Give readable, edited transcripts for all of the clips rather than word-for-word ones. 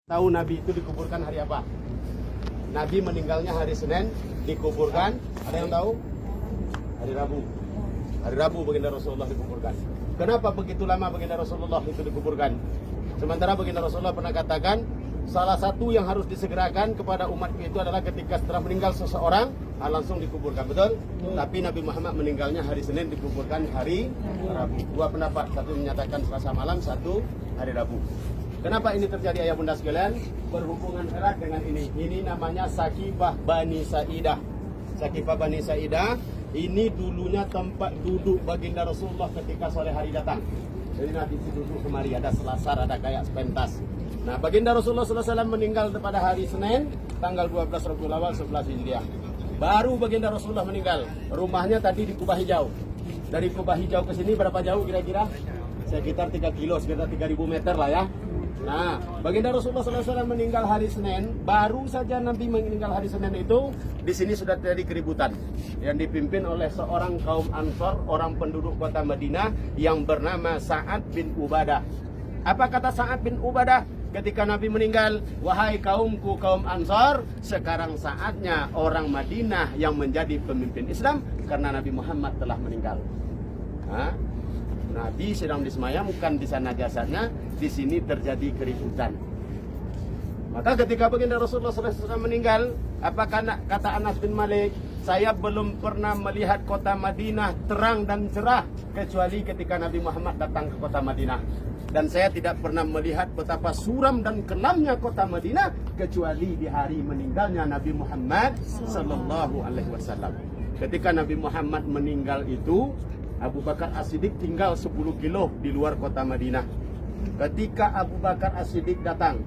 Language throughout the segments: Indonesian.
Tahu Nabi itu dikuburkan hari apa? Nabi meninggalnya hari Senin, dikuburkan. Ada yang tahu? Hari Rabu. Hari Rabu baginda Rasulullah dikuburkan. Kenapa begitu lama baginda Rasulullah itu dikuburkan? Sementara baginda Rasulullah pernah katakan, salah satu yang harus disegerakan kepada umat itu adalah ketika setelah meninggal seseorang, langsung dikuburkan. Betul? Tapi Nabi Muhammad meninggalnya hari Senin, dikuburkan hari Rabu. Dua pendapat, satu menyatakan Selasa malam, satu hari Rabu. Kenapa ini terjadi ayah bunda sekalian? Berhubungan erat dengan ini. Ini namanya Sakifah Bani Sa'idah. Sakifah Bani Sa'idah ini dulunya tempat duduk baginda Rasulullah ketika sore hari datang. Jadi Nabi duduk kemari, ada selasar, ada kayak pentas. Nah, baginda Rasulullah SAW meninggal pada hari Senin, tanggal 12 Rabiul Awal 11 Hijriah. Baru baginda Rasulullah meninggal. Rumahnya tadi di Kubah Hijau. Dari Kubah Hijau ke sini berapa jauh kira-kira? Sekitar 3 kilo, sekitar 3.000 meter lah ya. Nah, baginda Rasulullah SAW meninggal hari Senin. Baru saja Nabi meninggal hari Senin itu, di sini sudah terjadi keributan yang dipimpin oleh seorang kaum Ansor, orang penduduk kota Madinah yang bernama Sa'ad bin Ubadah. Apa kata Sa'ad bin Ubadah ketika Nabi meninggal? Wahai kaumku, kaum Ansor, sekarang saatnya orang Madinah yang menjadi pemimpin Islam karena Nabi Muhammad telah meninggal. Nah, Nabi sedang disemayamkan di sana jasadnya, di sini terjadi keributan. Maka ketika baginda Rasulullah SAW meninggal, apa kata Anas bin Malik? Saya belum pernah melihat kota Madinah terang dan cerah kecuali ketika Nabi Muhammad datang ke kota Madinah. Dan saya tidak pernah melihat betapa suram dan kelamnya kota Madinah kecuali di hari meninggalnya Nabi Muhammad Sallallahu Alaihi Wasallam. Ketika Nabi Muhammad meninggal itu, Abu Bakar As-Siddiq tinggal 10 kilo di luar kota Madinah. Ketika Abu Bakar As-Siddiq datang,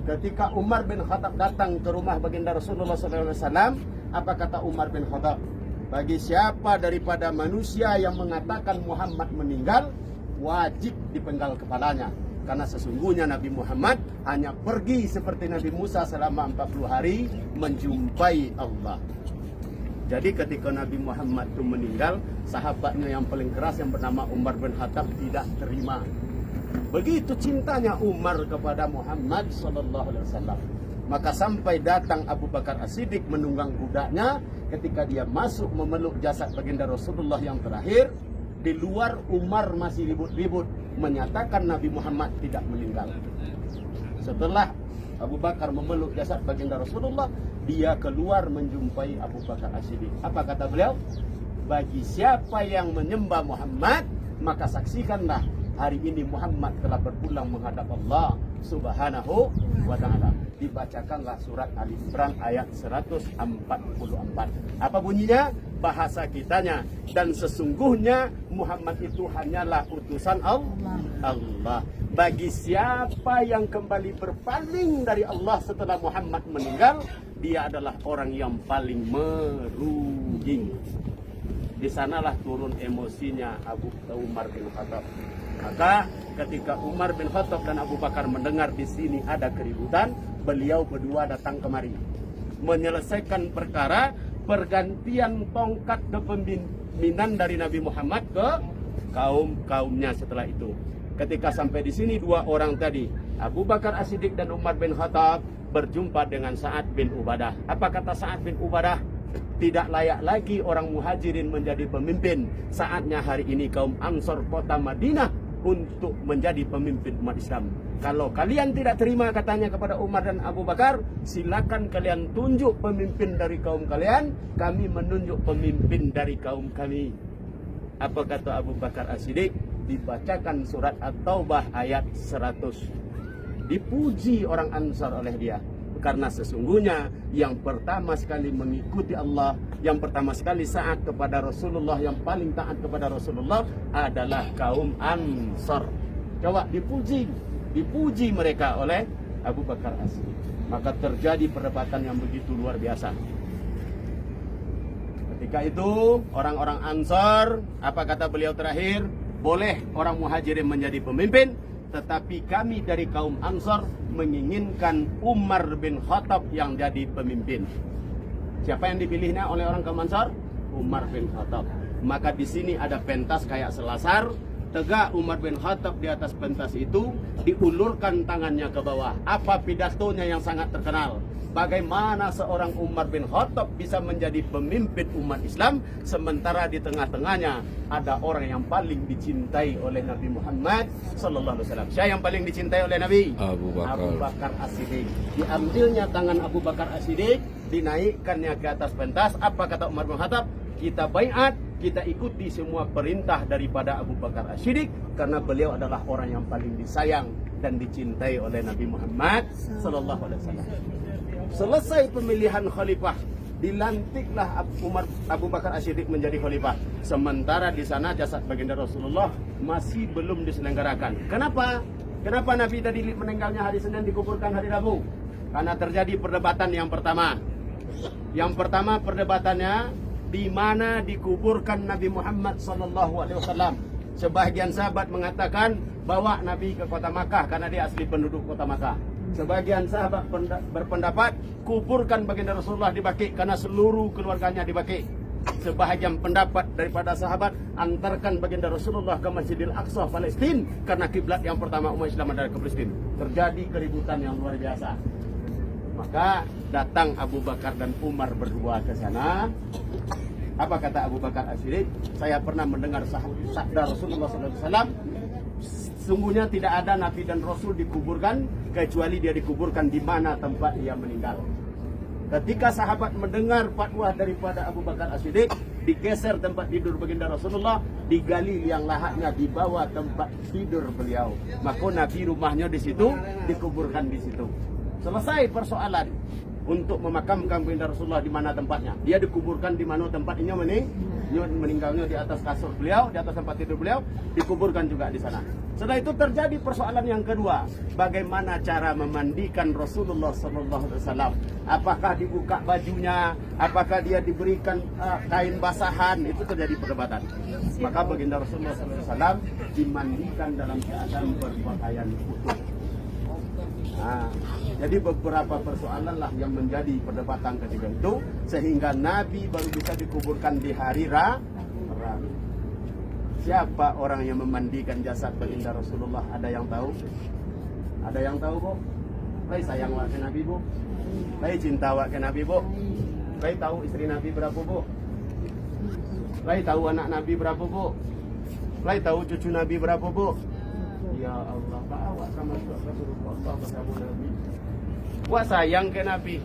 ketika Umar bin Khattab datang ke rumah baginda Rasulullah SAW, apa kata Umar bin Khattab? Bagi siapa daripada manusia yang mengatakan Muhammad meninggal, wajib dipenggal kepalanya. Karena sesungguhnya Nabi Muhammad hanya pergi seperti Nabi Musa selama 40 hari menjumpai Allah. Jadi ketika Nabi Muhammad itu meninggal, sahabatnya yang paling keras yang bernama Umar bin Khattab tidak terima. Begitu cintanya Umar kepada Muhammad SAW. Maka sampai datang Abu Bakar As-Siddiq menunggang kudanya. Ketika dia masuk memeluk jasad baginda Rasulullah yang terakhir, di luar Umar masih ribut-ribut menyatakan Nabi Muhammad tidak meninggal. Setelah Abu Bakar memeluk jasad baginda Rasulullah, dia keluar menjumpai Abu Bakar As-Siddiq. Apa kata beliau? Bagi siapa yang menyembah Muhammad, maka saksikanlah hari ini Muhammad telah berpulang menghadap Allah Subhanahu wa ta'ala. Dibacakanlah surat Ali Imran ayat 144. Apa bunyinya? Bahasa kitanya. Dan sesungguhnya Muhammad itu hanyalah utusan Allah. Bagi siapa yang kembali berpaling dari Allah setelah Muhammad meninggal, dia adalah orang yang paling merugi. Di sanalah turun emosinya Umar bin Khattab. Maka ketika Umar bin Khattab dan Abu Bakar mendengar di sini ada keributan, beliau berdua datang kemari menyelesaikan perkara pergantian tongkat kepemimpinan dari Nabi Muhammad ke kaumnya setelah itu. Ketika sampai di sini dua orang tadi, Abu Bakar As-Siddiq dan Umar bin Khattab berjumpa dengan Sa'ad bin Ubadah. Apa kata Sa'ad bin Ubadah? Tidak layak lagi orang muhajirin menjadi pemimpin. Saatnya hari ini kaum Ansor kota Madinah untuk menjadi pemimpin umat Islam. Kalau kalian tidak terima, katanya kepada Umar dan Abu Bakar, silakan kalian tunjuk pemimpin dari kaum kalian, kami menunjuk pemimpin dari kaum kami. Apa kata Abu Bakar As-Siddiq? Dibacakan surat At-Taubah ayat 100. Dipuji orang Ansar oleh dia. Karena sesungguhnya yang pertama sekali mengikuti Allah, yang pertama sekali taat kepada Rasulullah, yang paling taat kepada Rasulullah adalah kaum Ansar. Coba dipuji mereka oleh Abu Bakar As-Siddiq. Maka terjadi perdebatan yang begitu luar biasa. Ketika itu orang-orang Ansar, apa kata beliau terakhir? Boleh orang muhajirin menjadi pemimpin, tetapi kami dari kaum Ansar menginginkan Umar bin Khattab yang jadi pemimpin. Siapa yang dipilihnya oleh orang kaum Ansar? Umar bin Khattab. Maka di sini ada pentas kayak selasar, tegak Umar bin Khattab di atas pentas itu, diulurkan tangannya ke bawah. Apa pidatonya yang sangat terkenal? Bagaimana seorang Umar bin Khattab bisa menjadi pemimpin umat Islam sementara di tengah-tengahnya ada orang yang paling dicintai oleh Nabi Muhammad sallallahu alaihi wasallam. Siapa yang paling dicintai oleh Nabi? Abu Bakar As-Siddiq. Diambilnya tangan Abu Bakar As-Siddiq, dinaikkannya ke atas pentas. Apa kata Umar bin Khattab? Kita baiat, kita ikuti semua perintah daripada Abu Bakar As-Siddiq karena beliau adalah orang yang paling disayang dan dicintai oleh Nabi Muhammad sallallahu alaihi wasallam. Selesai pemilihan khalifah, dilantiklah Abu Bakar As-Siddiq menjadi khalifah. Sementara di sana jasad baginda Rasulullah masih belum diselenggarakan. Kenapa? Kenapa Nabi tadi meninggalnya hari Senin, dikuburkan hari Rabu? Karena terjadi perdebatan yang pertama. Yang pertama perdebatannya di mana dikuburkan Nabi Muhammad SAW. Sebahagian sahabat mengatakan bawa Nabi ke kota Makkah karena dia asli penduduk kota Makkah. Sebagian sahabat berpendapat kuburkan baginda Rasulullah di Baqi karena seluruh keluarganya di Baqi. Sebahagian pendapat daripada sahabat antarkan baginda Rasulullah ke Masjidil Aqsa Palestina karena kiblat yang pertama umat Islam adalah ke Palestina. Terjadi keributan yang luar biasa. Maka datang Abu Bakar dan Umar berdua ke sana. Apa kata Abu Bakar As-Siddiq? Saya pernah mendengar sabda Rasulullah SAW. Sungguhnya tidak ada Nabi dan Rasul dikuburkan kecuali dia dikuburkan di mana tempat dia meninggal. Ketika sahabat mendengar fatwa daripada Abu Bakar As-Siddiq, digeser tempat tidur baginda Rasulullah, digali liang lahatnya di bawah tempat tidur beliau. Maka Nabi rumahnya di situ, dikuburkan di situ. Selesai persoalan untuk memakamkan baginda Rasulullah di mana tempatnya. Dia dikuburkan di mana tempatnya meninggalnya di atas kasur beliau, di atas tempat tidur beliau, dikuburkan juga di sana. Setelah itu terjadi persoalan yang kedua, bagaimana cara memandikan Rasulullah SAW? Apakah dibuka bajunya? Apakah dia diberikan kain basahan? Itu terjadi perdebatan. Maka baginda Rasulullah SAW dimandikan dalam keadaan berpakaian utuh. Nah, jadi beberapa persoalan lah yang menjadi perdebatan ketika itu, sehingga Nabi baru bisa dikuburkan di hari Rabu. Siapa orang yang memandikan jasad baginda Rasulullah? Ada yang tahu? Ada yang tahu, Bu? Baik sayang wak ke Nabi, Bu? Baik cinta wak ke Nabi, Bu? Baik tahu istri Nabi berapa, Bu? Baik tahu anak Nabi berapa, Bu? Baik tahu cucu Nabi berapa, Bu? Ya Allah, awak sama Rasulullah bersama Nabi. Wak sayang ke Nabi,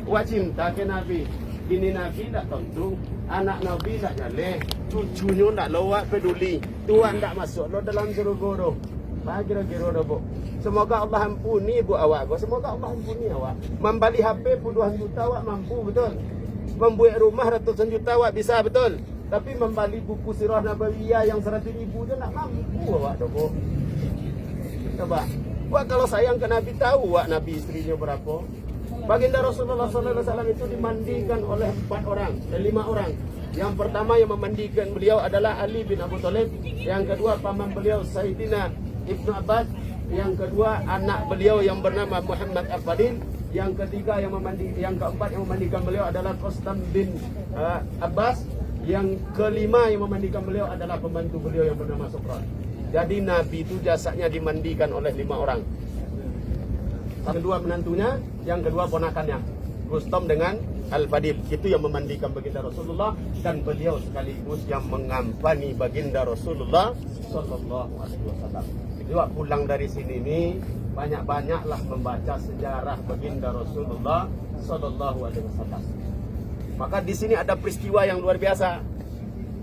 wak cinta ke Nabi. Ini Nabi tak tentu, anak Nabi tak nyale, cucunya tak lawak peduli, Tuhan tak masuk lo dalam surga do. Kira-kira do, Bu. Semoga Allah ampuni Bu awak, semoga Allah ampuni awak. Membeli HP puluhan juta awak mampu betul. Membuat rumah ratusan juta awak bisa betul. Tapi membeli buku sirah Nabawiyah yang 100.000 je nak mampu awak do, Bu. Coba, wak kalau sayang ke Nabi tahu wak Nabi istrinya berapa? Baginda Rasulullah SAW itu dimandikan oleh 5 orang. Yang pertama yang memandikan beliau adalah Ali bin Abu Thalib. Yang kedua paman beliau Sayyidina Ibnu Abbas. Yang kedua anak beliau yang bernama Muhammad Al-Fadil. Yang keempat yang memandikan beliau adalah Qastam bin Abbas. Yang kelima yang memandikan beliau adalah pembantu beliau yang bernama Sukron. Jadi Nabi itu jasadnya dimandikan oleh 5 orang. Yang kedua menantunya, yang kedua ponakannya, Rustom dengan Al-Fadil. Itu yang memandikan baginda Rasulullah, dan beliau sekaligus yang mengampani baginda Rasulullah Sallallahu Alaihi Wasallam. Jadi pulang dari sini ini banyak-banyaklah membaca sejarah baginda Rasulullah Sallallahu Alaihi Wasallam. Maka di sini ada peristiwa yang luar biasa.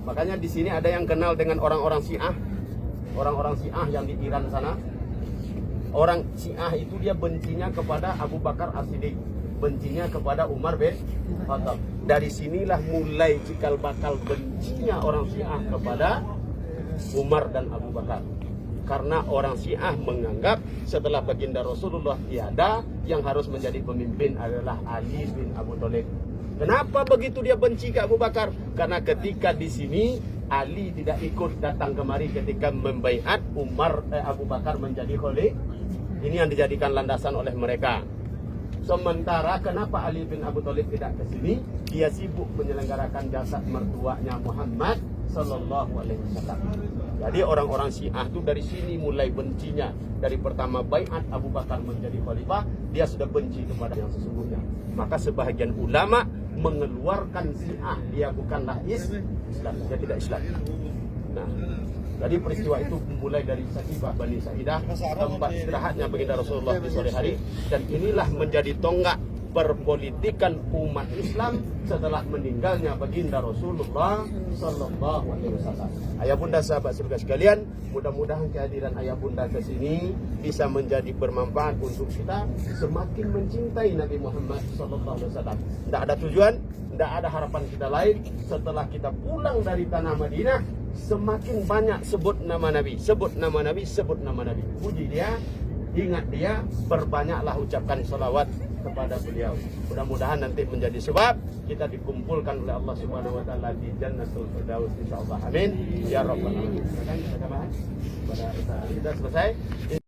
Makanya di sini ada yang kenal dengan orang-orang Syiah, orang-orang Syiah yang di Iran sana. Orang Syiah itu dia bencinya kepada Abu Bakar As-Siddiq, bencinya kepada Umar bin Khattab. Dari sinilah mulai cikal bakal bencinya orang Syiah kepada Umar dan Abu Bakar. Karena orang Syiah menganggap setelah baginda Rasulullah tiada, yang harus menjadi pemimpin adalah Ali bin Abu Thalib. Kenapa begitu dia benci ke Abu Bakar? Karena ketika di sini Ali tidak ikut datang kemari ketika membaiat Abu Bakar menjadi khalifah. Ini yang dijadikan landasan oleh mereka. Sementara kenapa Ali bin Abu Thalib tidak ke sini? Dia sibuk menyelenggarakan jasad mertuanya Muhammad sallallahu alaihi wasallam. Jadi orang-orang Syiah itu dari sini mulai bencinya. Dari pertama baiat Abu Bakar menjadi khalifah, dia sudah benci kepada yang sesungguhnya. Maka sebahagian ulama mengeluarkan Syiah, dia bukanlah Islam, dia tidak Islam. Nah, jadi peristiwa itu mulai dari Sakifah Bani Sa'idah, tempat istirahatnya baginda Rasulullah di sore hari, dan inilah menjadi tonggak perpolitikan umat Islam setelah meninggalnya baginda Rasulullah sallallahu alaihi wasallam. Ayah bunda sahabat surga sekalian, mudah-mudahan kehadiran ayah bunda ke sini bisa menjadi bermanfaat untuk kita semakin mencintai Nabi Muhammad sallallahu alaihi wasallam. Tidak ada tujuan, tidak ada harapan kita lain setelah kita pulang dari tanah Madinah, semakin banyak sebut nama Nabi, sebut nama Nabi, sebut nama Nabi. Puji dia, ingat dia, perbanyaklah ucapkan salawat kepada beliau. Mudah-mudahan nanti menjadi sebab kita dikumpulkan oleh Allah Subhanahu wa taala di Jannatul Firdaus insyaallah. Amin ya rabbal alamin. Kita selesai.